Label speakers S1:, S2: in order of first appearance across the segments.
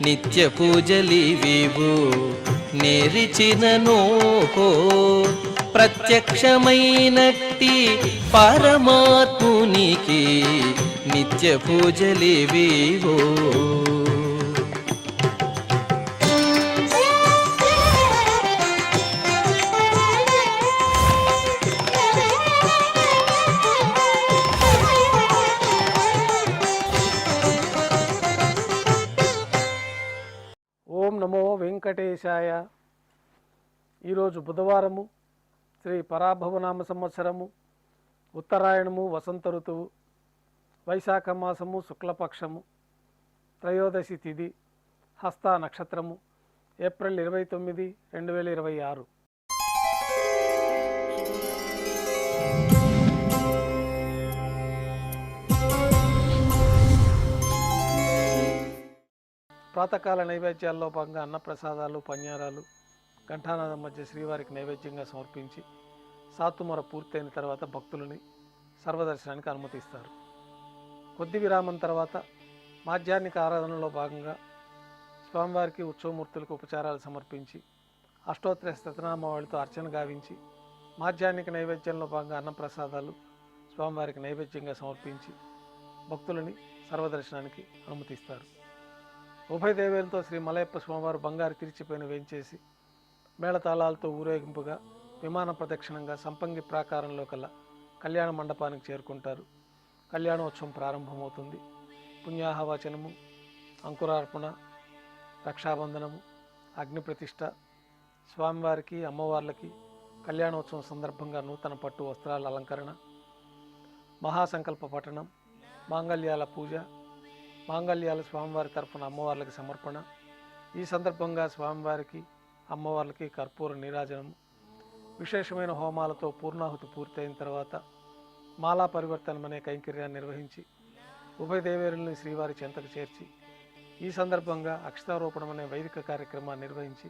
S1: నిత్య పూజలివివు నేరిచినను ప్రత్యక్షమైనట్టి పరమాత్మునికి నిత్య పూజలివివో.
S2: ఓం నమో వెంకటేశాయ. ఈరోజు బుధవారము, శ్రీ పరాభవనామ సంవత్సరము, ఉత్తరాయణము, వసంత ఋతువు, వైశాఖ మాసము, శుక్లపక్షము, త్రయోదశి తిథి, హస్త నక్షత్రము, ఏప్రిల్ 29, 2026. ప్రాతకాల నైవేద్యాల్లో భాగంగా అన్నప్రసాదాలు, పన్యారాలు ఘంటానాదం మధ్య శ్రీవారికి నైవేద్యంగా సమర్పించి సాతుమర పూర్తయిన తర్వాత భక్తులని సర్వదర్శనానికి అనుమతిస్తారు. కొద్ది విరామం తర్వాత మాధ్యాహ్నిక ఆరాధనలో భాగంగా స్వామివారికి ఉత్సవమూర్తులకు ఉపచారాలు సమర్పించి అష్టోత్తర శతనామావళితో అర్చన గావించి మాధ్యాహ్నిక నైవేద్యంలో భాగంగా అన్నప్రసాదాలు స్వామివారికి నైవేద్యంగా సమర్పించి భక్తులని సర్వదర్శనానికి అనుమతిస్తారు. ఉభయ దేవేలతో శ్రీ మలయప్ప స్వామివారు బంగారు తిరిచిపోయిన వేంచేసి మేళతాళాలతో ఊరేగింపుగా విమాన ప్రదక్షిణంగా సంపంగి ప్రాకారంలో కల కళ్యాణ మండపానికి చేరుకుంటారు. కళ్యాణోత్సవం ప్రారంభమవుతుంది. పుణ్యాహవచనము, అంకురార్పణ, రక్షాబంధనము, అగ్నిప్రతిష్ఠ, స్వామివారికి అమ్మవార్లకి కళ్యాణోత్సవం సందర్భంగా నూతన పట్టు వస్త్రాల అలంకరణ, మహాసంకల్ప పఠనం, మాంగళ్యాల పూజ, మాంగళ్యాల స్వామివారి తరఫున అమ్మవార్లకి సమర్పణ. ఈ సందర్భంగా స్వామివారికి అమ్మవార్లకి కర్పూర నీరాజనం, విశేషమైన హోమాలతో పూర్ణాహుతి పూర్తయిన తర్వాత మాలా పరివర్తనం అనే కైంకర్యాన్ని నిర్వహించి ఉభయ దేవేరుల్ని శ్రీవారి చెంతకు చేర్చి ఈ సందర్భంగా అక్షతారోపణం అనే వైదిక కార్యక్రమాన్ని నిర్వహించి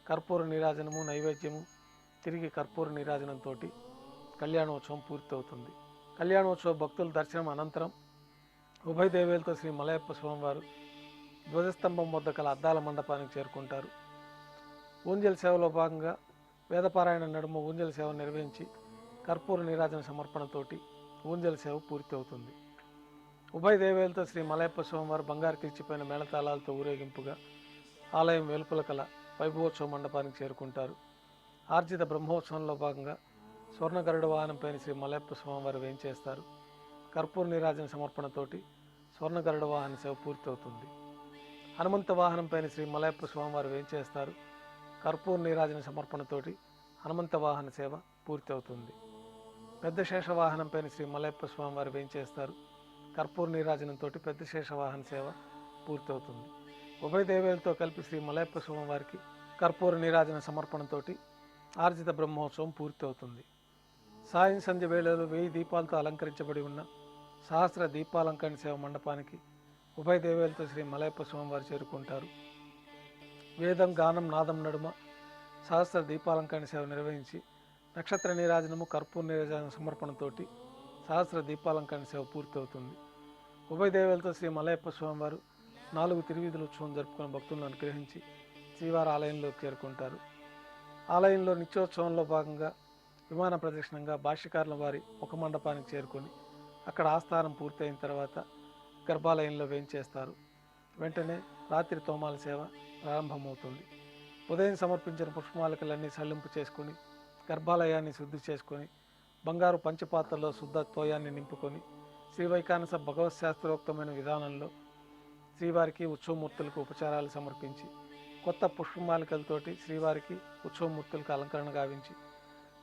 S2: కర్పూర నీరాజనము, నైవేద్యము, తిరిగి కర్పూర నీరాజనంతో కళ్యాణోత్సవం పూర్తవుతుంది. కళ్యాణోత్సవ భక్తుల దర్శనం అనంతరం ఉభయ దేవేలతో శ్రీ మలయప్ప స్వామివారు ధ్వజస్తంభం వద్ద కల అద్దాల మండపానికి చేరుకుంటారు. ఊంజల్ సేవలో భాగంగా వేదపారాయణ నడుమ ఊంజల్ సేవ నిర్వహించి కర్పూర నీరాజన సమర్పణతోటి ఊంజల్ సేవ పూర్తి అవుతుంది. ఉభయ దేవేలతో శ్రీ మలయప్ప స్వామివారు బంగారు తీర్చిపోయిన మేళతాళాలతో ఊరేగింపుగా ఆలయం వెలుపల కల వైభవోత్సవ మండపానికి చేరుకుంటారు. ఆర్జిత బ్రహ్మోత్సవంలో భాగంగా స్వర్ణ గరుడ వాహనంపైన శ్రీ మలయప్ప స్వామివారు వేంచేస్తారు. కర్పూర నీరాజన సమర్పణతోటి స్వర్ణ గరుడ వాహన సేవ పూర్తవుతుంది. హనుమంత వాహనంపైన శ్రీ మలయప్ప స్వామివారు వేంచేస్తారు. కర్పూర నీరాజన సమర్పణతోటి హనుమంత వాహన సేవ పూర్తి అవుతుంది. పెద్ద శేష వాహనంపైన శ్రీ మలయప్ప స్వామివారు వేంచేస్తారు. కర్పూర నీరాజనంతో పెద్ద శేష వాహన సేవ పూర్తవుతుంది. ఉభయ దేవేలతో కలిపి శ్రీ మలయప్ప స్వామివారికి కర్పూర నీరాజన సమర్పణతోటి ఆర్జిత బ్రహ్మోత్సవం పూర్తి అవుతుంది. సాయం సంధ్య వేళలో 1000 దీపాలతో అలంకరించబడి ఉన్న సహస్ర దీపాలంకరణ సేవ మండపానికి ఉభయ దేవేలతో శ్రీ మలయప్ప స్వామివారు చేరుకుంటారు. వేదం, గానం, నాదం నడుమ సహస్ర దీపాలంకరణ సేవ నిర్వహించి నక్షత్ర నీరాజనము, కర్పూర నీరాజన సమర్పణతోటి సహస్ర దీపాలంకరణ సేవ పూర్తవుతుంది. ఉభయ దేవేలతో శ్రీ మలయప్ప స్వామివారు 4 తిరువీధుల ఉత్సవం జరుపుకున్న భక్తులను అనుగ్రహించి శ్రీవారి ఆలయంలోకి చేరుకుంటారు. ఆలయంలో నిత్యోత్సవంలో భాగంగా విమాన ప్రదక్షిణంగా భాష్యకారుల వారి ముఖ మండపానికి చేరుకొని అక్కడ ఆస్థానం పూర్తయిన తర్వాత గర్భాలయంలో వేంచేస్తారు. వెంటనే రాత్రి తోమాల సేవ ప్రారంభమవుతుంది. ఉదయం సమర్పించిన పుష్పమాలికలన్నీ సల్లింపు చేసుకొని గర్భాలయాన్ని శుద్ధి చేసుకొని బంగారు పంచపాత్రలో శుద్ధ తోయాన్ని నింపుకొని శ్రీ వైకానస భగవత్ శాస్త్రోక్తమైన విధానంలో శ్రీవారికి ఉత్సవమూర్తులకు ఉపచారాలు సమర్పించి కొత్త పుష్పమాలికలతోటి శ్రీవారికి ఉత్సవమూర్తులకు అలంకరణ గావించి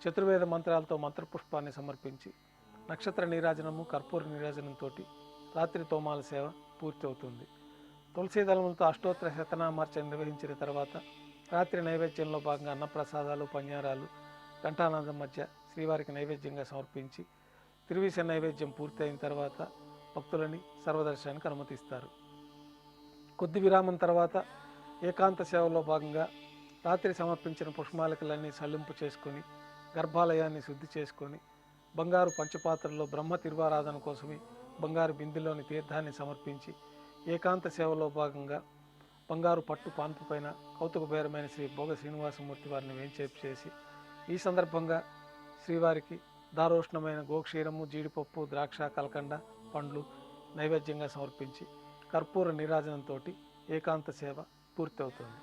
S2: చతుర్వేద మంత్రాలతో మంత్రపుష్పాన్ని సమర్పించి నక్షత్ర నీరాజనము, కర్పూర నీరాజనంతో రాత్రి తోమాల సేవ పూర్తి అవుతుంది. తులసీ దళములతో అష్టోత్తర శతనామార్చన నిర్వహించిన తర్వాత రాత్రి నైవేద్యంలో భాగంగా అన్నప్రసాదాలు, పన్యారాలు ఘంటానాదం మధ్య శ్రీవారికి నైవేద్యంగా సమర్పించి తిరువిస నైవేద్యం పూర్తయిన తర్వాత భక్తులని సర్వదర్శనానికి అనుమతిస్తారు. కొద్ది విరామం తర్వాత ఏకాంత సేవలో భాగంగా రాత్రి సమర్పించిన పుష్పమాలికలన్నీ సల్లింపు చేసుకొని గర్భాలయాన్ని శుద్ధి చేసుకొని బంగారు పంచపాత్రలో బ్రహ్మ తిరువారాధన కోసమే బంగారు బిందెలోని తీర్థాన్ని సమర్పించి ఏకాంత సేవలో భాగంగా బంగారు పట్టు పాన్పు పైన కౌతుకబేరమైన శ్రీ భోగ శ్రీనివాసమూర్తి వారిని వేంచేపు చేసి ఈ సందర్భంగా శ్రీవారికి దారోష్ణమైన గోక్షీరము, జీడిపప్పు, ద్రాక్ష, కలకండ, పండ్లు నైవేద్యంగా సమర్పించి కర్పూర నీరాజనంతో ఏకాంత సేవ పూర్తవుతుంది.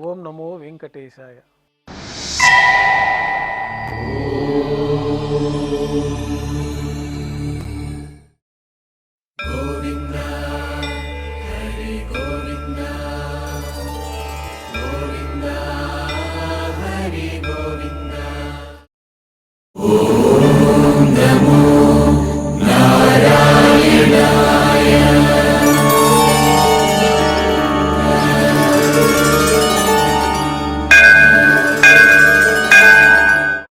S2: ఓం నమో వెంకటేశాయ.
S1: ఓ